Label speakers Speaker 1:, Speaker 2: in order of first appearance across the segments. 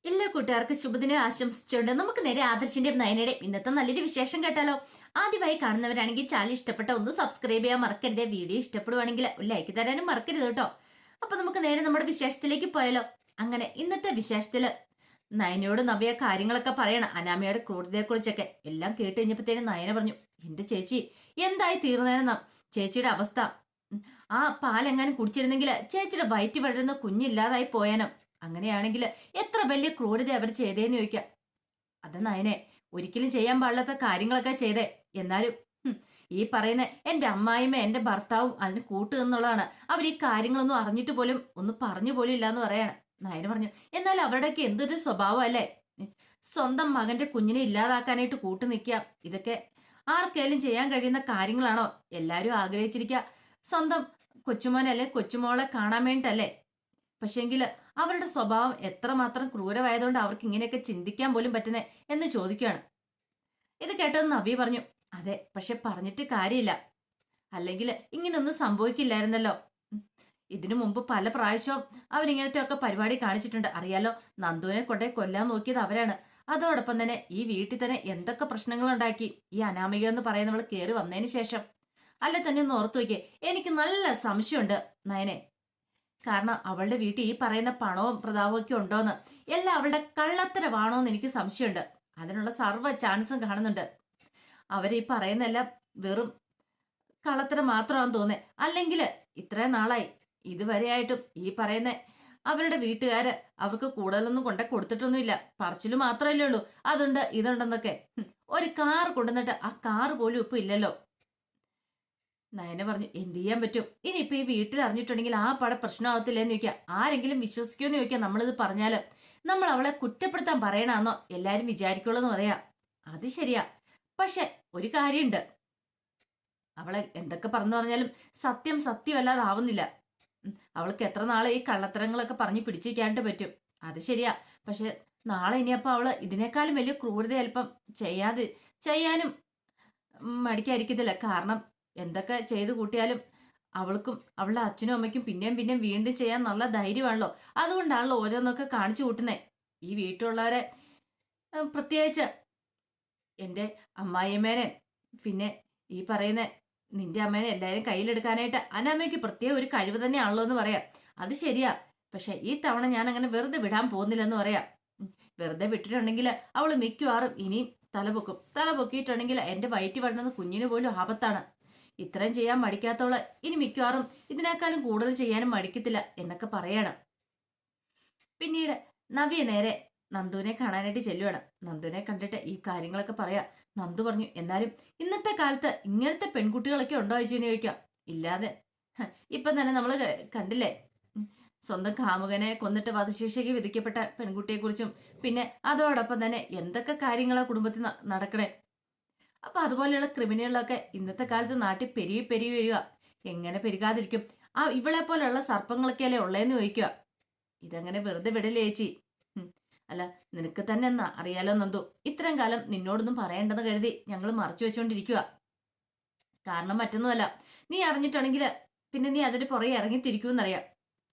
Speaker 1: എല്ലാ കൂട്ടുകാർക്ക് ശുഭദിനം ആശംസിച്ചുകൊണ്ട് നമുക്ക് നേരെ ആദർശിന്റെ നയനയുടെ ഇന്നത്തെ നല്ലൊരു വിശേഷം കേട്ടാലോ. ആദ്യമായി കാണുന്നവരാണെങ്കിൽ ചാനൽ ഇഷ്ടപ്പെട്ട ഒന്ന് സബ്സ്ക്രൈബ് ചെയ്യാൻ മറക്കരുത്. വീഡിയോ ഇഷ്ടപ്പെടുവാണെങ്കിൽ ഒരു ലൈക്ക് തരാനും മറക്കരുത് കേട്ടോ. അപ്പൊ നമുക്ക് നേരെ നമ്മുടെ വിശേഷത്തിലേക്ക് പോയാലോ. അങ്ങനെ ഇന്നത്തെ വിശേഷത്തില് നയനയോട് നവ്യ കാര്യങ്ങളൊക്കെ പറയണം. അനാമയുടെ ക്രൂരതയെ കുറിച്ചൊക്കെ എല്ലാം കേട്ട് കഴിഞ്ഞപ്പോഴത്തേനും നയന പറഞ്ഞു, എന്റെ ചേച്ചി എന്തായി തീർന്നേനെന്ന ചേച്ചിയുടെ അവസ്ഥ. ആ പാലെങ്ങാനും കുടിച്ചിരുന്നെങ്കിൽ ചേച്ചിയുടെ വയറ്റി വളരുന്ന കുഞ്ഞില്ലാതായി പോയാനോ. അങ്ങനെയാണെങ്കിൽ എത്ര വലിയ ക്രൂരത അവർ ചെയ്തേന്ന് ചോദിക്കാം. അത് നയനെ ഒരിക്കലും ചെയ്യാൻ പാടില്ലാത്ത കാര്യങ്ങളൊക്കെ ചെയ്തേ. എന്നാലും ഈ പറയുന്ന എന്റെ അമ്മായിമ്മ എന്റെ ഭർത്താവും അതിന് കൂട്ടു എന്നുള്ളതാണ്. അവർ ഈ കാര്യങ്ങളൊന്നും അറിഞ്ഞിട്ട് പോലും ഒന്ന് പറഞ്ഞു പോലും ഇല്ലാന്ന് പറയാണ്. നയന പറഞ്ഞു, എന്നാൽ അവരുടെയൊക്കെ എന്തൊരു സ്വഭാവം അല്ലേ. സ്വന്തം മകന്റെ കുഞ്ഞിനെ ഇല്ലാതാക്കാനായിട്ട് കൂട്ടു നിൽക്കുക. ഇതൊക്കെ ആർക്കേലും ചെയ്യാൻ കഴിയുന്ന കാര്യങ്ങളാണോ? എല്ലാരും ആഗ്രഹിച്ചിരിക്കുക സ്വന്തം കൊച്ചുമോനെ അല്ലെ കൊച്ചുമോളെ കാണാൻ വേണ്ടിട്ടല്ലേ. പക്ഷെങ്കിൽ അവരുടെ സ്വഭാവം എത്രമാത്രം ക്രൂരമായതുകൊണ്ട് അവർക്ക് ഇങ്ങനെയൊക്കെ ചിന്തിക്കാൻ പോലും പറ്റുന്നേ എന്ന് ചോദിക്കുകയാണ്. ഇത് കേട്ടത് നവ്യ പറഞ്ഞു, അതെ, പക്ഷെ പറഞ്ഞിട്ട് കാര്യമില്ല. അല്ലെങ്കിൽ ഇങ്ങനൊന്നും സംഭവിക്കില്ലായിരുന്നല്ലോ. ഇതിനു മുമ്പ് പല പ്രാവശ്യവും അവരിങ്ങനത്തെ ഒക്കെ പരിപാടി കാണിച്ചിട്ടുണ്ട്. അറിയാലോ, നന്ദുവിനെ കൊണ്ടേ കൊല്ലാൻ നോക്കിയത് അവരാണ്. അതോടൊപ്പം തന്നെ ഈ വീട്ടിൽ തന്നെ എന്തൊക്കെ പ്രശ്നങ്ങൾ ഉണ്ടാക്കി ഈ അനാമിക എന്ന് പറയുന്നവൾ കയറി വന്നതിന് ശേഷം. അല്ലെ തന്നെ ഒന്ന് ഓർത്തു നോക്കിയേ. എനിക്ക് നല്ല സംശയമുണ്ട് നയനെ. കാരണം അവളുടെ വീട്ടിൽ ഈ പറയുന്ന പണവും പ്രതാപവും ഒക്കെ ഉണ്ടോന്ന്, എല്ലാം അവളുടെ കള്ളത്തരമാണോന്ന് എനിക്ക് സംശയമുണ്ട്. അതിനുള്ള സർവ്വ ചാൻസും കാണുന്നുണ്ട്. അവരീ പറയുന്നെല്ലാം വെറും കള്ളത്തരം മാത്രമാണെന്ന് തോന്നേ. അല്ലെങ്കിൽ ഇത്രയും നാളായി ഇതുവരെയായിട്ടും ഈ പറയുന്ന അവരുടെ വീട്ടുകാര് അവർക്ക് കൂടുതലൊന്നും കൊണ്ടേ കൊടുത്തിട്ടൊന്നുമില്ല. പറച്ചില് മാത്രമല്ലേ ഉള്ളൂ, അതുണ്ട് ഇതുണ്ടെന്നൊക്കെ. ഒരു കാർ കൊണ്ടുവന്നിട്ട് ആ കാർ പോലും ഇപ്പൊ ഇല്ലല്ലോ. നയന പറഞ്ഞു, എന്ത് ചെയ്യാൻ പറ്റും. ഇനിയിപ്പൊ ഈ വീട്ടിൽ അറിഞ്ഞിട്ടുണ്ടെങ്കിൽ ആ പട പ്രശ്നമാകത്തില്ലെന്ന് ചോദിക്കാം. ആരെങ്കിലും വിശ്വസിക്കുമെന്ന് ചോദിക്കാം. നമ്മളിത് പറഞ്ഞാല് നമ്മൾ അവളെ കുറ്റപ്പെടുത്താൻ പറയണമെന്നോ എല്ലാരും വിചാരിക്കുള്ളൂ എന്ന് പറയാം. അത് ശരിയാ. പക്ഷെ ഒരു കാര്യമുണ്ട്, അവളെ എന്തൊക്കെ പറഞ്ഞു പറഞ്ഞാലും സത്യം സത്യമല്ലാതെ ആവുന്നില്ല. അവൾക്ക് എത്ര നാളെ ഈ കള്ളത്തരങ്ങളൊക്കെ പറഞ്ഞു പിടിച്ചിരിക്കാനായിട്ട് പറ്റും. അത് ശരിയാ. പക്ഷെ നാളെ ഇനിയപ്പോ അവള് ഇതിനേക്കാളും വലിയ ക്രൂരത ചിലപ്പം ചെയ്യാനും മടിക്കായിരിക്കത്തില്ല. കാരണം എന്തൊക്കെ ചെയ്തു കൂട്ടിയാലും അവൾക്കും അവളുടെ അച്ഛനും അമ്മയ്ക്കും പിന്നെയും പിന്നെയും വീണ്ടും ചെയ്യാൻ നല്ല ധൈര്യമാണല്ലോ. അതുകൊണ്ടാണല്ലോ ഓരോന്നൊക്കെ കാണിച്ചു കൂട്ടുന്നേ. ഈ വീട്ടിലുള്ളവരെ പ്രത്യേകിച്ച് എൻ്റെ അമ്മായിയമ്മേനെ പിന്നെ ഈ പറയുന്ന നിന്റെ അമ്മേനെ എല്ലാവരും കയ്യിലെടുക്കാനായിട്ട് അനാമയ്ക്ക് പ്രത്യേക ഒരു കഴിവ് തന്നെയാണല്ലോ എന്ന് പറയാം. അത് ശരിയാ. പക്ഷെ ഈ തവണ ഞാൻ അങ്ങനെ വെറുതെ വിടാൻ പോകുന്നില്ലെന്ന് പറയാം. വെറുതെ വിട്ടിട്ടുണ്ടെങ്കിൽ അവൾ മിക്കവാറും ഇനിയും തലപൊക്കും. തലപൊക്കിയിട്ടുണ്ടെങ്കിൽ എന്റെ വയറ്റി വളർന്നത് കുഞ്ഞിന് പോലും ആപത്താണ്. ഇത്രയും ചെയ്യാൻ മടിക്കാത്തവള് ഇനി മിക്കവാറും ഇതിനേക്കാളും കൂടുതൽ ചെയ്യാനും മടിക്കത്തില്ല എന്നൊക്കെ പറയണം. പിന്നീട് നവ്യ നേരെ നന്ദുവിനെ കാണാനായിട്ട് ചെല്ലുവാണ്. നന്ദുവിനെ കണ്ടിട്ട് ഈ കാര്യങ്ങളൊക്കെ പറയാ. നന്ദു പറഞ്ഞു, എന്നാലും ഇന്നത്തെ കാലത്ത് ഇങ്ങനത്തെ പെൺകുട്ടികളൊക്കെ ഉണ്ടോ എന്ന് ചോദിക്കാം. ഇല്ലാതെ ഇപ്പം തന്നെ നമ്മൾ കണ്ടില്ലേ, സ്വന്തം കാമുകനെ കൊന്നിട്ട് വധശിക്ഷയ്ക്ക് വിധിക്കപ്പെട്ട പെൺകുട്ടിയെക്കുറിച്ചും പിന്നെ അതോടൊപ്പം തന്നെ എന്തൊക്കെ കാര്യങ്ങളാ കുടുംബത്തിൽ നടക്കണേ. അപ്പൊ അതുപോലെയുള്ള ക്രിമിനലുകളൊക്കെ ഇന്നത്തെ കാലത്ത് നാട്ടിൽ പെരുകി വരിക. എങ്ങനെ പെരുകാതിരിക്കും? ആ ഇവളെ പോലെയുള്ള സർപ്പങ്ങളൊക്കെയല്ലേ ഉള്ളേന്ന് ചോദിക്കുക. ഇതങ്ങനെ വെറുതെ വിടലേ ചേച്ചി. അല്ല, നിനക്ക് തന്നെ എന്നാ അറിയാലോ നന്ദു, ഇത്രയും കാലം നിന്നോടൊന്നും പറയണ്ടെന്ന് കരുതി ഞങ്ങൾ മറച്ചു വെച്ചോണ്ടിരിക്കുക. കാരണം മറ്റൊന്നുമല്ല, നീ അറിഞ്ഞിട്ടുണ്ടെങ്കിൽ പിന്നെ നീ അതിന് പുറകെ ഇറങ്ങിത്തിരിക്കൂന്നറിയാം.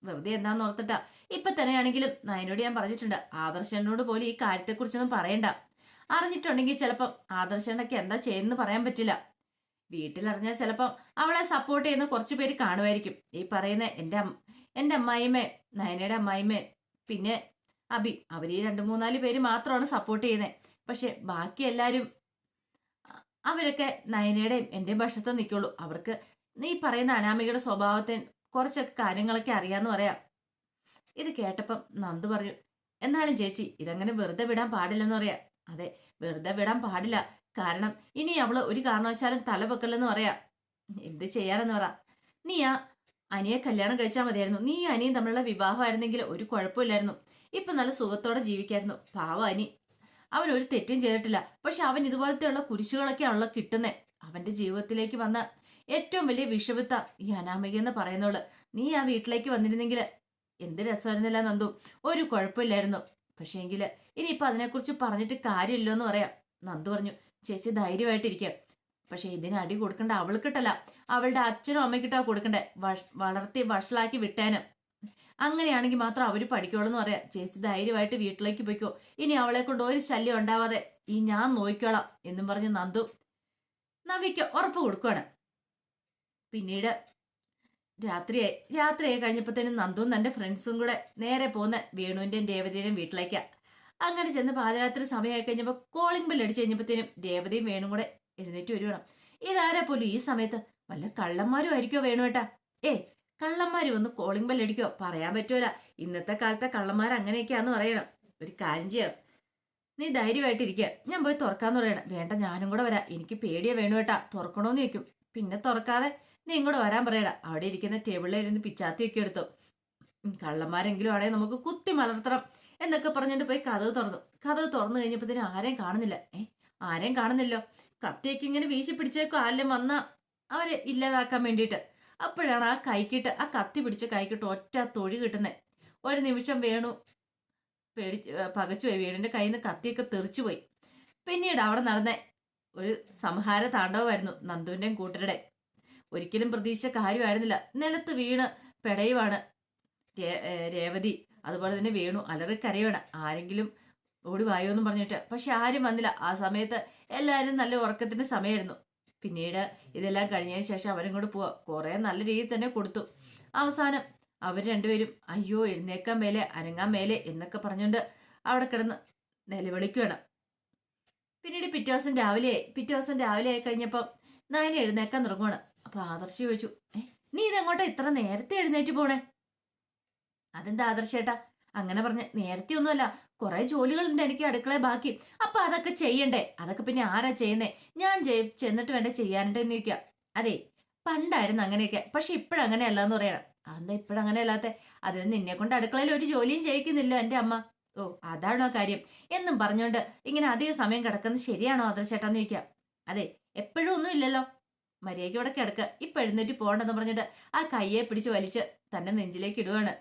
Speaker 1: വെറുതെ എന്താന്ന് ഓർത്തിട്ടാ. ഇപ്പൊ തന്നെയാണെങ്കിലും നയനോട് ഞാൻ പറഞ്ഞിട്ടുണ്ട്, ആദർശനോട് പോലും ഈ കാര്യത്തെക്കുറിച്ചൊന്നും പറയണ്ട. അറിഞ്ഞിട്ടുണ്ടെങ്കിൽ ചിലപ്പം ആദർശനൊക്കെ എന്താ ചെയ്യുന്നത് പറയാൻ പറ്റില്ല. വീട്ടിലറിഞ്ഞാൽ ചിലപ്പം അവളെ സപ്പോർട്ട് ചെയ്യുന്ന കുറച്ചു പേര് കാണുമായിരിക്കും. ഈ പറയുന്ന എന്റെ അമ്മായിമ്മേ, നയനയുടെ അമ്മായിമ്മേ, പിന്നെ അബി, അവർ ഈ 2-3-4 പേര് മാത്രമാണ് സപ്പോർട്ട് ചെയ്യുന്നത്. പക്ഷെ ബാക്കി എല്ലാരും അവരൊക്കെ നയനയുടെയും എന്റെയും പക്ഷത്തെ നിൽക്കുള്ളൂ. അവർക്ക് നീ പറയുന്ന അനാമികയുടെ സ്വഭാവത്തെ കുറച്ചൊക്കെ കാര്യങ്ങളൊക്കെ അറിയാന്ന് പറയാം. ഇത് കേട്ടപ്പം നന്ദു പറഞ്ഞു, എന്നാലും ചേച്ചി ഇതങ്ങനെ വെറുതെ വിടാൻ പാടില്ലെന്ന് പറയാം. അതെ, വെറുതെ വിടാൻ പാടില്ല. കാരണം ഇനി അവള് ഒരു കാരണവശാലും തല വെക്കല്ലെന്ന് പറയാ. എന്ത് ചെയ്യാനെന്ന് പറ. നീ ആ അനിയെ കല്യാണം കഴിച്ചാൽ മതിയായിരുന്നു. നീ അനിയും തമ്മിലുള്ള വിവാഹമായിരുന്നെങ്കിൽ ഒരു കുഴപ്പമില്ലായിരുന്നു. ഇപ്പൊ നല്ല സുഖത്തോടെ ജീവിക്കായിരുന്നു. പാവ അനി, അവൻ ഒരു തെറ്റും ചെയ്തിട്ടില്ല. പക്ഷെ അവൻ ഇതുപോലത്തെയുള്ള കുരിശുകളൊക്കെയാണല്ലോ കിട്ടുന്നേ. അവന്റെ ജീവിതത്തിലേക്ക് വന്ന ഏറ്റവും വലിയ വിഷവിത്ത ഈ അനാമിക എന്ന് പറയുന്നവള്. നീ ആ വീട്ടിലേക്ക് വന്നിരുന്നെങ്കിൽ എന്ത് രസമായിരുന്നില്ല നന്ദു, ഒരു കുഴപ്പമില്ലായിരുന്നു. പക്ഷേ എങ്കില് ഇനിയിപ്പൊ അതിനെക്കുറിച്ച് പറഞ്ഞിട്ട് കാര്യമില്ലോ എന്ന് പറയാം. നന്ദു പറഞ്ഞു, ചേച്ചി ധൈര്യമായിട്ടിരിക്കുക. പക്ഷെ ഇതിന് അടി കൊടുക്കണ്ട അവൾക്കിട്ടല്ല, അവളുടെ അച്ഛനും അമ്മയ്ക്കിട്ടാ കൊടുക്കണ്ടേ. വളർത്തി വഷളാക്കി വിട്ടേനും. അങ്ങനെയാണെങ്കിൽ മാത്രം അവര് പഠിക്കുള്ളൂ എന്ന് പറയാം. ചേച്ചി ധൈര്യമായിട്ട് വീട്ടിലേക്ക് പോയിക്കോ, ഇനി അവളെ കൊണ്ട് ഒരു ശല്യം ഉണ്ടാവാതെ ഈ ഞാൻ നോക്കിക്കോളാം എന്നും പറഞ്ഞ് നന്ദു നവിക്ക് ഉറപ്പ് കൊടുക്കുകയാണ്. പിന്നീട് രാത്രിയായി കഴിഞ്ഞപ്പോഴത്തേനും നന്ദുവും തന്റെ ഫ്രണ്ട്സും കൂടെ നേരെ പോകുന്ന വേണുവിന്റെയും രേവതിയുടെയും വീട്ടിലേക്കാ. അങ്ങനെ ചെന്ന് പാതിരാത്രി സമയമായി കഴിഞ്ഞപ്പോൾ കോളിംഗ് ബെൽ അടിച്ചു കഴിഞ്ഞപ്പോഴത്തേനും രേവതിയും വേണും കൂടെ എഴുന്നേറ്റ് വരുവാണ്. ഇതാരാ പോലും ഈ സമയത്ത്? വല്ല കള്ളന്മാരും ആയിരിക്കോ വേണുവേട്ടാ? കള്ളന്മാര് വന്ന് കോളിംഗ് ബെൽ അടിക്കോ? പറയാൻ പറ്റൂല. ഇന്നത്തെ കാലത്തെ കള്ളന്മാർ അങ്ങനെയൊക്കെയാന്ന് പറയണം. ഒരു കാര്യം ചെയ്യാം, നീ ധൈര്യമായിട്ടിരിക്കുക, ഞാൻ പോയി തുറക്കാന്ന് പറയണം. വേണ്ട, ഞാനും കൂടെ വരാം, എനിക്ക് പേടിയാ വേണുവേട്ടാ, തുറക്കണോന്ന് ചോദിക്കും. പിന്നെ തുറക്കാതെ നീ ഇങ്ങോട്ട് വരാൻ പറയടാ. അവിടെ ഇരിക്കുന്ന ടേബിളിലിരുന്ന് പിച്ചാത്തിയൊക്കെ എടുത്തു. കള്ളന്മാരെങ്കിലും ആണെങ്കിൽ നമുക്ക് കുത്തി മലർത്തണം എന്നൊക്കെ പറഞ്ഞിട്ട് പോയി കഥവ് തുറന്നു കഴിഞ്ഞപ്പോഴത്തേനും ആരെയും കാണുന്നില്ല. ആരെയും കാണുന്നില്ലോ. കത്തിയൊക്കെ ഇങ്ങനെ വീശി പിടിച്ചേക്കോ ആരെല്ലാം വന്ന അവരെ ഇല്ലാതാക്കാൻ വേണ്ടിയിട്ട്. അപ്പോഴാണ് ആ കത്തി പിടിച്ച കൈക്കിട്ട് ഒറ്റ തൊഴി കിട്ടുന്നത്. ഒരു നിമിഷം വേണു പകച്ചുപോയി. വീടിന്റെ കയ്യിൽ നിന്ന് കത്തിയൊക്കെ തെറിച്ചു പോയി. പിന്നീട് അവിടെ നടന്ന ഒരു സംഹാര താണ്ഡവമായിരുന്നു നന്ദുവിന്റെയും കൂട്ടരുടെ. ഒരിക്കലും പ്രതീക്ഷിച്ച കാര്യമായിരുന്നില്ല. നിലത്ത് വീണ് പെടയുവാണ് രേവതി. അതുപോലെ തന്നെ വേണു അലറിക്കരയാണ്. ആരെങ്കിലും ഓടി വായോ എന്ന് പറഞ്ഞിട്ട്. പക്ഷെ ആരും വന്നില്ല. ആ സമയത്ത് എല്ലാവരും നല്ല ഉറക്കത്തിന്റെ സമയമായിരുന്നു. പിന്നീട് ഇതെല്ലാം കഴിഞ്ഞതിന് ശേഷം അവരും കൂടെ പോവാ. കുറെ നല്ല രീതിയിൽ തന്നെ കൊടുത്തു. അവസാനം അവർ രണ്ടുപേരും അയ്യോ എഴുന്നേക്കാൻ മേലെ, അനങ്ങാൻ മേലെ എന്നൊക്കെ പറഞ്ഞുകൊണ്ട് അവിടെ കിടന്ന് നിലവിളിക്കുകയാണ്. പിന്നീട് പിറ്റേ ദിവസം രാവിലെ ആയി കഴിഞ്ഞപ്പോൾ നയന എഴുന്നേക്കാൻ തുടങ്ങുവാണ്. അപ്പൊ ആദർശ് ചോദിച്ചു, നീ ഇതെങ്ങോട്ടാ ഇത്ര നേരത്തെ എഴുന്നേറ്റ് പോണേ? അതെന്താ ആദർശേട്ടാ അങ്ങനെ പറഞ്ഞ? നേരത്തെ ഒന്നുമല്ല, കുറെ ജോലികളുണ്ട് എനിക്ക് അടുക്കള ബാക്കി. അപ്പൊ അതൊക്കെ ചെയ്യണ്ടേ? അതൊക്കെ പിന്നെ ആരാ ചെയ്യുന്നേ? ഞാൻ ചെന്നിട്ട് വേണ്ടേ ചെയ്യാനുണ്ടെന്ന് ചോദിക്കുക. അതെ, പണ്ടായിരുന്നു അങ്ങനെയൊക്കെ, പക്ഷെ ഇപ്പോഴങ്ങനെയല്ല എന്ന് പറയണം. അതെന്താ ഇപ്പോഴങ്ങനെ അല്ലാത്ത? അതിന് നിന്നെ കൊണ്ട് അടുക്കളയിൽ ഒരു ജോലിയും ചെയ്യിക്കുന്നില്ല എന്റെ അമ്മ. ഓ അതാണോ കാര്യം എന്നും പറഞ്ഞോണ്ട് ഇങ്ങനെ അധിക സമയം കിടക്കുന്നത് ശരിയാണോ ആദർശേട്ടാന്ന് ചോദിക്കാം. അതെ, എപ്പോഴും ഒന്നും ഇല്ലല്ലോ, മര്യാദയ്ക്ക് ഇവിടെ കിടക്കുക, ഇപ്പൊ എഴുന്നേറ്റ് പോകണ്ടെന്ന് പറഞ്ഞിട്ട് ആ കയ്യെ പിടിച്ച് വലിച്ച് തന്നെ നെഞ്ചിലേക്ക് ഇടുവാണ്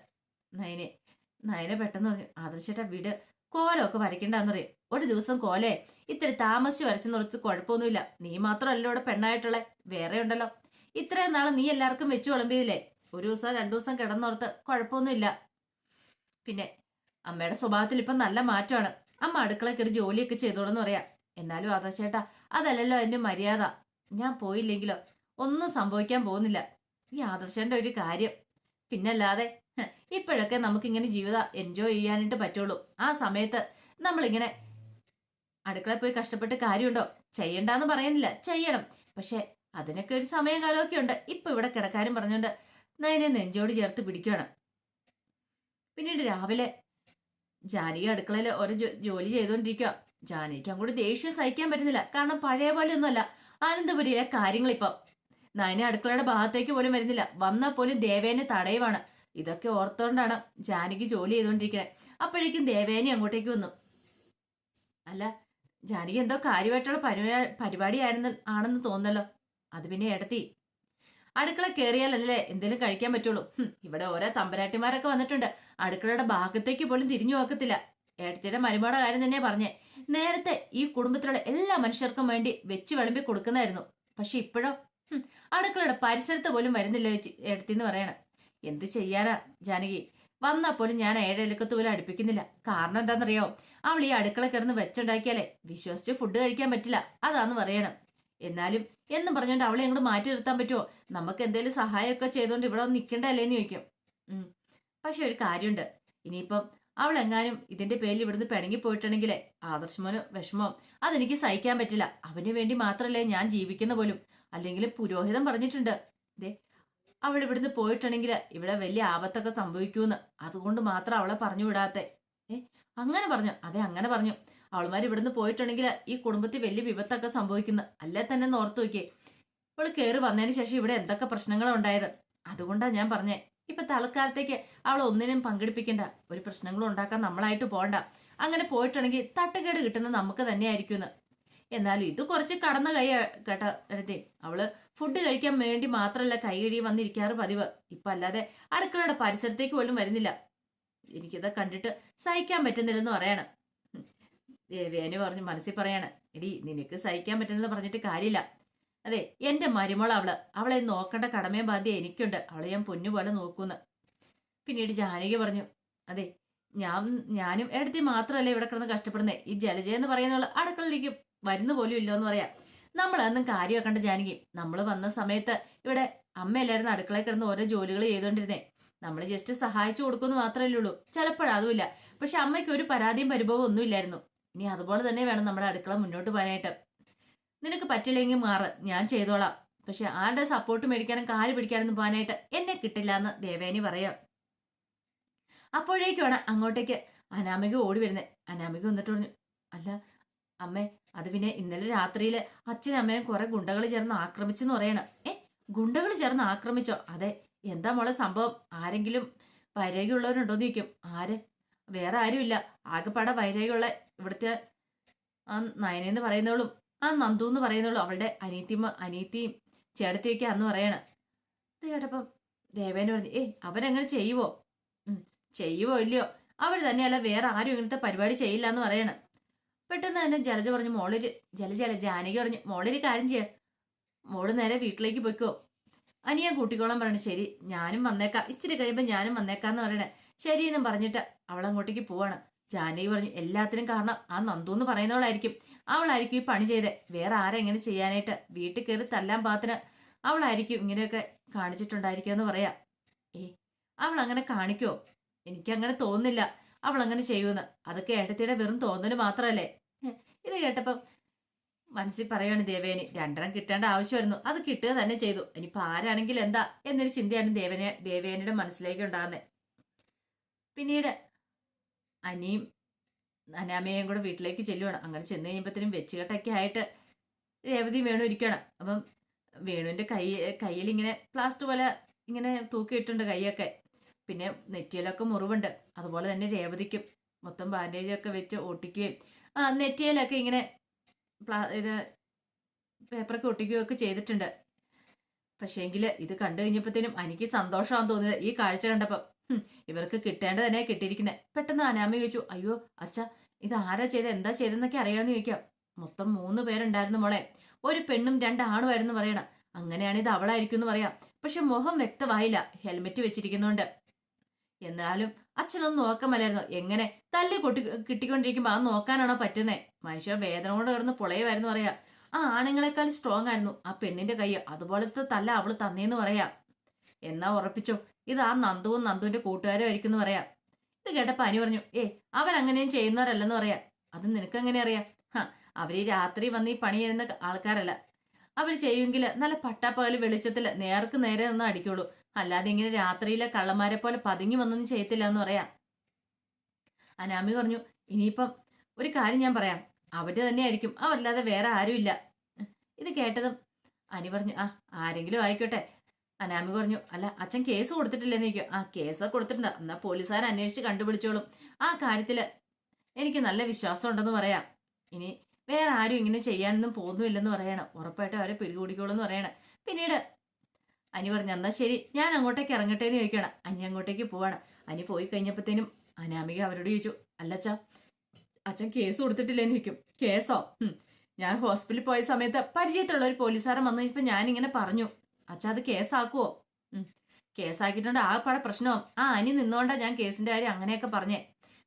Speaker 1: നയനെ പെട്ടെന്ന് പറഞ്ഞു, ആദർശേട്ടാ വീട് കോലമൊക്കെ വരയ്ക്കണ്ടെന്ന് പറയും. ഒരു ദിവസം കോലേ ഇത്തിരി താമസിച്ച് വരച്ചെന്നുറത്ത് കുഴപ്പമൊന്നുമില്ല. നീ മാത്രമല്ലോ ഇവിടെ പെണ്ണായിട്ടുള്ള, വേറെ ഉണ്ടല്ലോ. ഇത്രയും നാളെ നീ എല്ലാവർക്കും വെച്ചു വിളമ്പിയതില്ലേ? ഒരു ദിവസം 2 ദിവസം കിടന്നോർത്ത് കുഴപ്പമൊന്നുമില്ല. പിന്നെ അമ്മയുടെ സ്വഭാവത്തിൽ ഇപ്പം നല്ല മാറ്റമാണ്. അമ്മ അടുക്കള കയറി ജോലിയൊക്കെ ചെയ്തോളെന്ന് പറയാം. എന്നാലും ആദർശേട്ടാ അതല്ലല്ലോ എന്റെ മര്യാദ. ഞാൻ പോയില്ലെങ്കിലോ ഒന്നും സംഭവിക്കാൻ പോകുന്നില്ല. ഈ ആദർശന്റെ ഒരു കാര്യം. പിന്നല്ലാതെ ഇപ്പോഴൊക്കെ നമുക്കിങ്ങനെ ജീവിതം എൻജോയ് ചെയ്യാനായിട്ട് പറ്റുള്ളൂ. ആ സമയത്ത് നമ്മളിങ്ങനെ അടുക്കളയിൽ പോയി കഷ്ടപ്പെട്ട് കാര്യമുണ്ടോ? ചെയ്യണ്ടെന്ന് പറയുന്നില്ല, ചെയ്യണം. പക്ഷെ അതിനൊക്കെ ഒരു സമയം കാലമൊക്കെ ഉണ്ട്. ഇപ്പൊ ഇവിടെ കിടക്കാനും പറഞ്ഞുകൊണ്ട് നയനെ നെഞ്ചോട് ചേർത്ത് പിടിക്കുകയാണ്. പിന്നീട് രാവിലെ ജാനകി അടുക്കളയിൽ ഒരു ജോലി ചെയ്തുകൊണ്ടിരിക്കുക. ജാനകിക്ക് അങ്ങോട്ട് ദേഷ്യം സഹിക്കാൻ പറ്റുന്നില്ല. കാരണം പഴയ പോലെ ഒന്നുമല്ല ആനന്ദപുരിയിലെ കാര്യങ്ങൾ. ഇപ്പം നയനെ അടുക്കളയുടെ ഭാഗത്തേക്ക് പോലും വരുന്നില്ല. വന്നാൽ പോലും ദേവേനെ തടയുവാണ്. ഇതൊക്കെ ഓർത്തോണ്ടാണ് ജാനകി ജോലി ചെയ്തുകൊണ്ടിരിക്കണേ. അപ്പോഴേക്കും ദേവേനെ അങ്ങോട്ടേക്ക് വന്നു. അല്ല ജാനകി എന്തോ കാര്യമായിട്ടുള്ള പരിപാടി ആണെന്ന് തോന്നല്ലോ. അത് പിന്നെ ഏടത്തി അടുക്കള കയറിയാലല്ലേ എന്തെങ്കിലും കഴിക്കാൻ പറ്റുള്ളൂ. ഇവിടെ ഓരോ തമ്പരാട്ടിമാരൊക്കെ വന്നിട്ടുണ്ട്. അടുക്കളയുടെ ഭാഗത്തേക്ക് പോലും തിരിഞ്ഞു നോക്കത്തില്ല. ഏടത്തിയുടെ മരുമയുടെ കാര്യം തന്നെ പറഞ്ഞേ. നേരത്തെ ഈ കുടുംബത്തിലുള്ള എല്ലാ മനുഷ്യർക്കും വേണ്ടി വെച്ച് വിളമ്പി കൊടുക്കുന്നതായിരുന്നു. പക്ഷെ ഇപ്പോഴോ അടുക്കളയുടെ പരിസരത്ത് പോലും വരുന്നില്ല വെച്ച് ഏടത്തിന്ന് പറയണം. എന്ത് ചെയ്യാനാ ജാനകി? വന്നാൽ പോലും ഞാൻ ഏഴലക്കത്ത് പോലും അടുപ്പിക്കുന്നില്ല. കാരണം എന്താണെന്നറിയോ? അവൾ ഈ അടുക്കള കിടന്ന് വെച്ചുണ്ടാക്കിയാലേ വിശ്വസിച്ച് ഫുഡ് കഴിക്കാൻ പറ്റില്ല, അതാന്ന് പറയണം. എന്നാലും എന്നും പറഞ്ഞോണ്ട് അവളെ അങ്ങോട്ട് മാറ്റി നിർത്താൻ പറ്റുമോ? നമുക്ക് എന്തെങ്കിലും സഹായമൊക്കെ ചെയ്തോണ്ട് ഇവിടെ വന്ന് നിൽക്കണ്ടല്ലേന്ന് ചോദിക്കും. പക്ഷെ ഒരു കാര്യമുണ്ട്, ഇനിയിപ്പം അവൾ എങ്ങാനും ഇതിന്റെ പേരിൽ ഇവിടുന്ന് പിണങ്ങി പോയിട്ടുണ്ടെങ്കിലേ ആദർശമോന് വിഷമം അതെനിക്ക് സഹിക്കാൻ പറ്റില്ല. അവന് വേണ്ടി മാത്രമല്ലേ ഞാൻ ജീവിക്കുന്ന പോലും. അല്ലെങ്കിൽ പുരോഹിതൻ പറഞ്ഞിട്ടുണ്ട്, ദേ അവൾ ഇവിടുന്ന് പോയിട്ടുണ്ടെങ്കിൽ ഇവിടെ വലിയ ആപത്തൊക്കെ സംഭവിക്കൂന്ന്. അതുകൊണ്ട് മാത്രം അവളെ പറഞ്ഞു വിടാത്തെ. അങ്ങനെ പറഞ്ഞു? അതെ അങ്ങനെ പറഞ്ഞു. അവൾമാർ ഇവിടുന്ന് പോയിട്ടുണ്ടെങ്കിൽ ഈ കുടുംബത്തിൽ വലിയ വിപത്തൊക്കെ സംഭവിക്കുന്നു. അല്ലേ തന്നെ ഓർത്തു നോക്കിയേ. അവള് കയറി വന്നതിന് ശേഷം ഇവിടെ എന്തൊക്കെ പ്രശ്നങ്ങളുണ്ടായത്. അതുകൊണ്ടാ ഞാൻ പറഞ്ഞേ, ഇപ്പൊ തൽക്കാലത്തേക്ക് അവളെ ഒന്നിനും പങ്കെടുപ്പിക്കണ്ട. ഒരു പ്രശ്നങ്ങളും ഉണ്ടാക്കാൻ നമ്മളായിട്ട് പോകണ്ട. അങ്ങനെ പോയിട്ടുണ്ടെങ്കിൽ തട്ടുകേട് കിട്ടുന്നത് നമുക്ക് തന്നെയായിരിക്കുമെന്ന്. എന്നാലും ഇത് കുറച്ച് കടന്ന കൈ കേട്ടോ രതി. അവള് ഫുഡ് കഴിക്കാൻ വേണ്ടി മാത്രമല്ല കൈകഴുകി വന്നിരിക്കാറ് പതിവ്. ഇപ്പൊ അല്ലാതെ അടുക്കളയുടെ പരിസരത്തേക്ക് പോലും വരുന്നില്ല. എനിക്കിത് കണ്ടിട്ട് സഹിക്കാൻ പറ്റുന്നില്ലെന്ന് പറയാണ്. ദേവേന് പറഞ്ഞ് മനസ്സിൽ പറയാണ്, എടി നിനക്ക് സഹിക്കാൻ പറ്റുന്നത് പറഞ്ഞിട്ട് കാര്യമില്ല. അതെ എന്റെ മരുമോൾ അവളെ നോക്കേണ്ട കടമയും ബാധ്യത എനിക്കുണ്ട്. അവളെ ഞാൻ പൊന്നുപോലെ നോക്കൂന്ന്. പിന്നീട് ജാനകി പറഞ്ഞു, അതെ ഞാനും എടുത്തി മാത്രമല്ല ഇവിടെ കിടന്ന് കഷ്ടപ്പെടുന്നേ. ഈ ജലജ എന്ന് പറയുന്നവള് അടുക്കളയിലേക്ക് വരുന്ന പോലും ഇല്ലോ എന്ന് പറയാം. നമ്മളതൊന്നും കാര്യമാക്കണ്ട ജാനകി. നമ്മൾ വന്ന സമയത്ത് ഇവിടെ അമ്മയല്ലായിരുന്നു അടുക്കളയിൽ കിടന്ന് ഓരോ ജോലികൾ ചെയ്തോണ്ടിരുന്നേ. നമ്മൾ ജസ്റ്റ് സഹായിച്ചു കൊടുക്കുമെന്ന് മാത്രമല്ലേ ഉള്ളൂ. ചിലപ്പോഴതുമില്ല. പക്ഷെ അമ്മയ്ക്ക് ഒരു പരാതിയും പരിഭവം ഒന്നും ഇല്ലായിരുന്നു. ഇനി അതുപോലെ തന്നെ വേണം നമ്മുടെ അടുക്കള മുന്നോട്ട് പോകാനായിട്ട്. നിനക്ക് പറ്റില്ലെങ്കിൽ മാറ്, ഞാൻ ചെയ്തോളാം. പക്ഷെ ആരുടെ സപ്പോർട്ട് മേടിക്കാനും കാല് പിടിക്കാനൊന്നും പോകാനായിട്ട് എന്നെ കിട്ടില്ല എന്ന് ദേവേനി പറയാം. അപ്പോഴേക്കുമാണ് അങ്ങോട്ടേക്ക് അനാമിക ഓടി വരുന്നത്. അനാമിക വന്നിട്ട് പറഞ്ഞു, അല്ല അമ്മേ, അത് പിന്നെ ഇന്നലെ രാത്രിയിൽ അച്ഛനും അമ്മയും കുറെ ഗുണ്ടകൾ ചേർന്ന് ആക്രമിച്ചെന്ന് പറയണം. ഗുണ്ടകൾ ചേർന്ന് ആക്രമിച്ചോ? അതെ. എന്താ മോളെ സംഭവം? ആരെങ്കിലും വൈരാഗ്യമുള്ളവരുണ്ടോന്ന് ചോദിക്കും. ആര്? വേറെ ആരുമില്ല. ആകെപ്പാടെ വൈരാഗ്യമുള്ള ഇവിടുത്തെ ആ നയനെന്ന് പറയുന്നവളും ആ നന്ദു എന്ന് പറയുന്നവളും അവളുടെ അനീത്തിയും ചേട്ടത്തിയൊക്കെ അന്ന് പറയണം. ഇത് കേട്ടപ്പം ദേവേന പറഞ്ഞു, അവരങ്ങനെ ചെയ്യുവോ? ചെയ്യുവോ ഇല്ലയോ? അവർ തന്നെയല്ല, വേറെ ആരും ഇങ്ങനത്തെ പരിപാടി ചെയ്യില്ല എന്ന് പറയണം. പെട്ടെന്ന് തന്നെ ജലജ പറഞ്ഞു, ജാനകി പറഞ്ഞു, മോളൊരു കാര്യം ചെയ്യാം, മോള് നേരെ വീട്ടിലേക്ക് പോയിക്കോ, അനിയാൻ കൂട്ടിക്കോളാൻ പറഞ്ഞു. ശരി, ഞാനും വന്നേക്കാം, ഇച്ചിരി കഴിയുമ്പോൾ ഞാനും വന്നേക്കാന്ന് പറയണേ. ശരിയെന്നും പറഞ്ഞിട്ട് അവൾ അങ്ങോട്ടേക്ക് പോവാണ്. ജാനകി പറഞ്ഞു, എല്ലാത്തിനും കാരണം ആ നന്ദു എന്ന് പറയുന്നവളായിരിക്കും. അവളായിരിക്കും ഈ പണി ചെയ്തേ. വേറെ ആരെ എങ്ങനെ ചെയ്യാനായിട്ട്? വീട്ടിൽ കയറി തല്ലാൻ പാത്തിന് അവളായിരിക്കും ഇങ്ങനെയൊക്കെ കാണിച്ചിട്ടുണ്ടായിരിക്കുക എന്ന് പറയാം. അവൾ അങ്ങനെ കാണിക്കോ? എനിക്കങ്ങനെ തോന്നുന്നില്ല അവൾ അങ്ങനെ ചെയ്യുമെന്ന്. അതൊക്കെ ഏട്ടത്തിയുടെ വെറും തോന്നല് മാത്രമല്ലേ? ഇത് കേട്ടപ്പം മനസ്സിൽ പറയാണ് ദേവേനി, രണ്ടെണ്ണം കിട്ടേണ്ട ആവശ്യമായിരുന്നു, അത് കിട്ടുക തന്നെ ചെയ്തു. ഇനിയിപ്പോൾ ആരാണെങ്കിൽ എന്താ എന്നൊരു ചിന്തയാണ് ദേവേനിയുടെ മനസ്സിലേക്ക് ഉണ്ടാകുന്നത്. പിന്നീട് അനിയും അനാമയും കൂടെ വീട്ടിലേക്ക് ചെല്ലുവാണ്. അങ്ങനെ ചെന്ന് കഴിയുമ്പോഴത്തേനും വെച്ചുകെട്ടൊക്കെ ആയിട്ട് രേവതി വേണു ഇരിക്കണം. അപ്പം വേണുവിൻ്റെ കയ്യിൽ ഇങ്ങനെ പ്ലാസ്റ്റർ പോലെ ഇങ്ങനെ തൂക്കിയിട്ടുണ്ട് കൈയൊക്കെ. പിന്നെ നെറ്റിയിലൊക്കെ മുറിവുണ്ട്. അതുപോലെ തന്നെ രേവതിക്കും മൊത്തം ബാൻഡേജൊക്കെ വെച്ച് ഒട്ടിക്കുകയും നെറ്റിയിലൊക്കെ ഇങ്ങനെ ഇത് പേപ്പറൊക്കെ ഒട്ടിക്കുകയൊക്കെ ചെയ്തിട്ടുണ്ട്. പക്ഷേങ്കിൽ ഇത് കണ്ടു കഴിഞ്ഞപ്പോഴത്തേനും എനിക്ക് സന്തോഷമാണെന്ന് തോന്നിയത് ഈ കാഴ്ച കണ്ടപ്പം. ഇവർക്ക് കിട്ടേണ്ടത് തന്നെ കിട്ടിയിരിക്കുന്നത്. പെട്ടെന്ന് അനാമി ചോദിച്ചു, അയ്യോ അച്ഛ, ഇത് ആരാ ചെയ്ത്, എന്താ ചെയ്തെന്നൊക്കെ അറിയാമെന്ന് ചോദിക്കാം. മൊത്തം 3 പേരുണ്ടായിരുന്നു മോളെ, ഒരു പെണ്ണും 2 ആണുമായിരുന്നു പറയണം. അങ്ങനെയാണ് ഇത് അവളായിരിക്കും എന്ന് പറയാം. പക്ഷെ മുഖം വ്യക്തമായില്ല, ഹെൽമെറ്റ് വെച്ചിരിക്കുന്നോണ്ട്. എന്നാലും അച്ഛനൊന്നും നോക്കാമല്ലായിരുന്നു. എങ്ങനെ തല്ലി കിട്ടിക്കൊണ്ടിരിക്കുമ്പോ അത് നോക്കാനാണോ പറ്റുന്നേ? മനുഷ്യർ വേദന കൊണ്ട് കിടന്ന് പൊളയുമായിരുന്നു പറയാ. ആ ആണുങ്ങളെക്കാൾ സ്ട്രോങ് ആയിരുന്നു ആ പെണ്ണിന്റെ കൈ. അതുപോലത്തെ തല്ല അവള് തന്നേന്ന് പറയാ. എന്നാ ഉറപ്പിച്ചോ, ഇത് ആ നന്ദുവും നന്ദുവിന്റെ കൂട്ടുകാരും ആയിരിക്കും എന്ന് പറയാം. ഇത് കേട്ടപ്പോ അനി പറഞ്ഞു, അവരങ്ങനെയും ചെയ്യുന്നവരല്ലെന്ന് പറയാം. അത് നിനക്കെങ്ങനെ അറിയാം? അവര് രാത്രി വന്ന് ഈ പണി ചെയ്യുന്ന ആൾക്കാരല്ല. അവർ ചെയ്യുമെങ്കിൽ നല്ല പട്ടാപ്പകല് വെളിച്ചത്തില് നേർക്ക് നേരെ ഒന്ന് അടിക്കുള്ളൂ. അല്ലാതെ ഇങ്ങനെ രാത്രിയിലെ കള്ളന്മാരെ പോലെ പതുങ്ങി വന്നൊന്നും ചെയ്യത്തില്ല എന്ന് പറയാം. അനാമി പറഞ്ഞു, ഇനിയിപ്പം ഒരു കാര്യം ഞാൻ പറയാം, അവര് തന്നെയായിരിക്കും, അവല്ലാതെ വേറെ ആരുമില്ല. ഇത് കേട്ടതും അനി പറഞ്ഞു, ആരെങ്കിലും ആയിക്കോട്ടെ. അനാമി പറഞ്ഞു, അല്ല അച്ഛൻ കേസ് കൊടുത്തിട്ടില്ലെന്ന് ചോദിക്കും. കേസൊക്കെ കൊടുത്തിട്ടുണ്ട്, എന്നാ പോലീസുകാർ അന്വേഷിച്ച് കണ്ടുപിടിച്ചോളും. ആ കാര്യത്തില് എനിക്ക് നല്ല വിശ്വാസം ഉണ്ടെന്ന് പറയാം. ഇനി വേറെ ആരും ഇങ്ങനെ ചെയ്യാനൊന്നും പോകുന്നില്ലെന്ന് പറയണം. ഉറപ്പായിട്ടും അവരെ പിടികൂടിക്കോളും എന്ന് പറയണം. പിന്നീട് അനി പറഞ്ഞു, എന്നാ ശരി, ഞാൻ അങ്ങോട്ടേക്ക് ഇറങ്ങട്ടെ എന്ന് ചോദിക്കണം. അനി അങ്ങോട്ടേക്ക് പോവാണ്. അനി പോയി കഴിഞ്ഞപ്പോഴത്തേനും അനാമിക അവരോട് ചോദിച്ചു, അല്ലച്ചാ, അച്ഛൻ കേസ് കൊടുത്തിട്ടില്ലെന്ന് ചോദിക്കും. കേസോ? ഞാൻ ഹോസ്പിറ്റലിൽ പോയ സമയത്ത് പരിചയത്തിലുള്ള ഒരു പോലീസുകാരൻ വന്നു കഴിഞ്ഞപ്പോ ഞാനിങ്ങനെ പറഞ്ഞു. അച്ഛാ, അത് കേസാക്കുവോ? കേസാക്കിയിട്ടുണ്ട്, ആകെപ്പാടെ പ്രശ്നവും. അനി നിന്നോണ്ടാ ഞാൻ കേസിന്റെ കാര്യം അങ്ങനെയൊക്കെ പറഞ്ഞേ.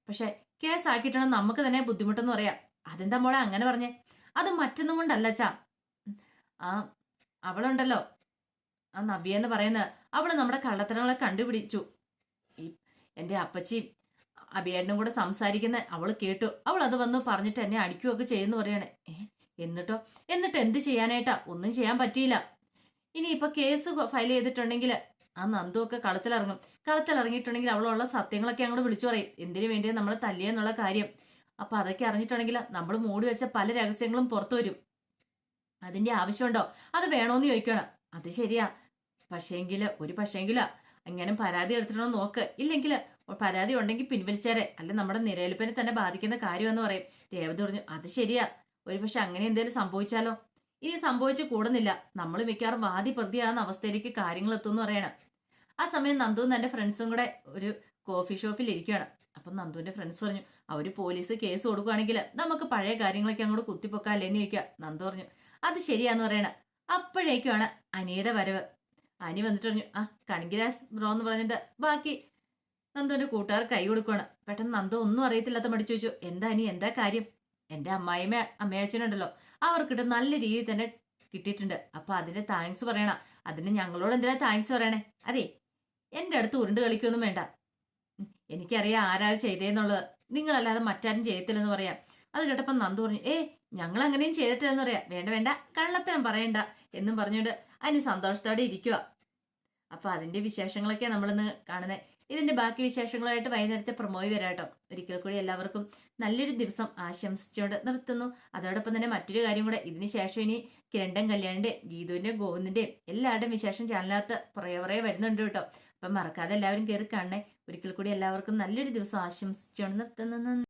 Speaker 1: പക്ഷെ കേസാക്കിയിട്ടുണ്ടെങ്കിൽ നമുക്ക് തന്നെ ബുദ്ധിമുട്ടെന്ന് പറയാം. അതെന്താ മോളെ അങ്ങനെ പറഞ്ഞേ? അത് മറ്റൊന്നും കൊണ്ടല്ലച്ചാ. അവളുണ്ടല്ലോ, ആ നവ്യ എന്ന് പറയുന്നത്, അവള് നമ്മുടെ കള്ളത്തരങ്ങളെ കണ്ടുപിടിച്ചു. ഈ എൻ്റെ അപ്പച്ചിയും അഭിയേട്ടനും കൂടെ സംസാരിക്കുന്ന അവള് കേട്ടു. അവൾ അത് വന്ന് പറഞ്ഞിട്ട് എന്നെ അടിക്കുകയൊക്കെ ചെയ്യുന്നു പറയണേ. എന്നിട്ട് എന്ത് ചെയ്യാനായിട്ടാ? ഒന്നും ചെയ്യാൻ പറ്റിയില്ല. ഇനിയിപ്പൊ കേസ് ഫയൽ ചെയ്തിട്ടുണ്ടെങ്കിൽ ആ നന്ദു ഒക്കെ കളത്തിലിറങ്ങിയിട്ടുണ്ടെങ്കിൽ അവളുള്ള സത്യങ്ങളൊക്കെ അങ്ങോട്ട് വിളിച്ചു പറയും. എന്തിനു വേണ്ടിയാ നമ്മളെ തല്ലിയെന്നുള്ള കാര്യം. അപ്പൊ അതൊക്കെ അറിഞ്ഞിട്ടുണ്ടെങ്കിൽ നമ്മൾ മൂടി വെച്ച പല രഹസ്യങ്ങളും പുറത്തു വരും. അതിന്റെ ആവശ്യമുണ്ടോ? അത് വേണോന്ന് ചോദിക്കണം. അത് ശരിയാ. പക്ഷേങ്കില് എങ്ങനെ പരാതി എടുത്തിട്ടുണ്ടോ നോക്ക്. ഇല്ലെങ്കിൽ പരാതി ഉണ്ടെങ്കിൽ പിൻവലിച്ചേരെ, അല്ലെ നമ്മുടെ നിലനിൽപ്പിനെ തന്നെ ബാധിക്കുന്ന കാര്യമെന്ന് പറയും. രേവതി പറഞ്ഞു, അത് ശരിയാ. പക്ഷെ അങ്ങനെ എന്തെങ്കിലും സംഭവിച്ചാലോ? ഇനി സംഭവിച്ചു കൂടുന്നില്ല, നമ്മൾ മിക്കവാറും വാദി പ്രതിയാകുന്ന അവസ്ഥയിലേക്ക് കാര്യങ്ങൾ എത്തുമെന്ന് പറയണം. ആ സമയം നന്ദുവും തന്റെ ഫ്രണ്ട്സും കൂടെ ഒരു കോഫി ഷോപ്പിൽ ഇരിക്കുകയാണ്. അപ്പം നന്ദുവിന്റെ ഫ്രണ്ട്സ് പറഞ്ഞു, അവര് പോലീസ് കേസ് കൊടുക്കുകയാണെങ്കിൽ നമുക്ക് പഴയ കാര്യങ്ങളൊക്കെ അങ്ങോട്ട് കുത്തിപ്പൊക്കാല്ലേന്ന് ചോദിക്കുക. നന്ദു പറഞ്ഞു, അത് ശരിയാന്ന് പറയണം. അപ്പോഴേക്കുമാണ് അനിയുടെ വരവ്. അനി വന്നിട്ട് പറഞ്ഞു, കണിങ്കിരാസ് ബ്രോ എന്ന് പറഞ്ഞിട്ട് ബാക്കി നന്ദുവിന്റെ കൂട്ടുകാർ കൈ കൊടുക്കുകയാണ്. പെട്ടെന്ന് നന്ദു ഒന്നും അറിയത്തില്ലാത്ത മടിച്ചു ചോദിച്ചു, എന്താ ഇനി എന്താ കാര്യം? എന്റെ അമ്മായിമ്മ അമ്മയച്ചനുണ്ടല്ലോ, അവർക്കിട്ട് നല്ല രീതിയിൽ തന്നെ കിട്ടിയിട്ടുണ്ട്. അപ്പൊ അതിന്റെ താങ്ക്സ് പറയണം. അതിന് ഞങ്ങളോട് എന്തിനാ താങ്ക്സ് പറയണേ? അതെ, എന്റെ അടുത്ത് ഉരുണ്ട് കളിക്കൊന്നും വേണ്ട. എനിക്കറിയാം ആരാ ചെയ്തേന്നുള്ളത്. നിങ്ങളല്ലാതെ മറ്റാരും ചെയ്യത്തില്ലെന്ന് പറയാം. അത് കേട്ടപ്പോ നന്ദു പറഞ്ഞു, ഞങ്ങൾ അങ്ങനെയും ചെയ്തിട്ടില്ലെന്ന് പറയാം. വേണ്ട വേണ്ട, കള്ളത്തരം പറയണ്ട എന്നും പറഞ്ഞുകൊണ്ട് അതിന് സന്തോഷത്തോടെ ഇരിക്കുക. അപ്പൊ അതിന്റെ വിശേഷങ്ങളൊക്കെ നമ്മളിന്ന് കാണുന്നത്. ഇതിന്റെ ബാക്കി വിശേഷങ്ങളായിട്ട് വൈകുന്നേരത്തെ പ്രൊമോയി വരാട്ടോ. ഒരിക്കൽ കൂടി എല്ലാവർക്കും നല്ലൊരു ദിവസം ആശംസിച്ചുകൊണ്ട് നിർത്തുന്നു. അതോടൊപ്പം തന്നെ മറ്റൊരു കാര്യം കൂടെ, ഇതിന് ശേഷം ഇനി കിരണ്ടൻ കല്യാണിന്റെ, ഗീതുവിന്റെ, ഗോവിന്ദിന്റെ എല്ലാവരുടെയും വിശേഷം ചാനലിനകത്ത് കുറേ വരുന്നുണ്ട് കേട്ടോ. അപ്പം മറക്കാതെ എല്ലാവരും കയറി കാണണേ. ഒരിക്കൽ കൂടി എല്ലാവർക്കും നല്ലൊരു ദിവസം ആശംസിച്ചുകൊണ്ട് നിർത്തുന്നു.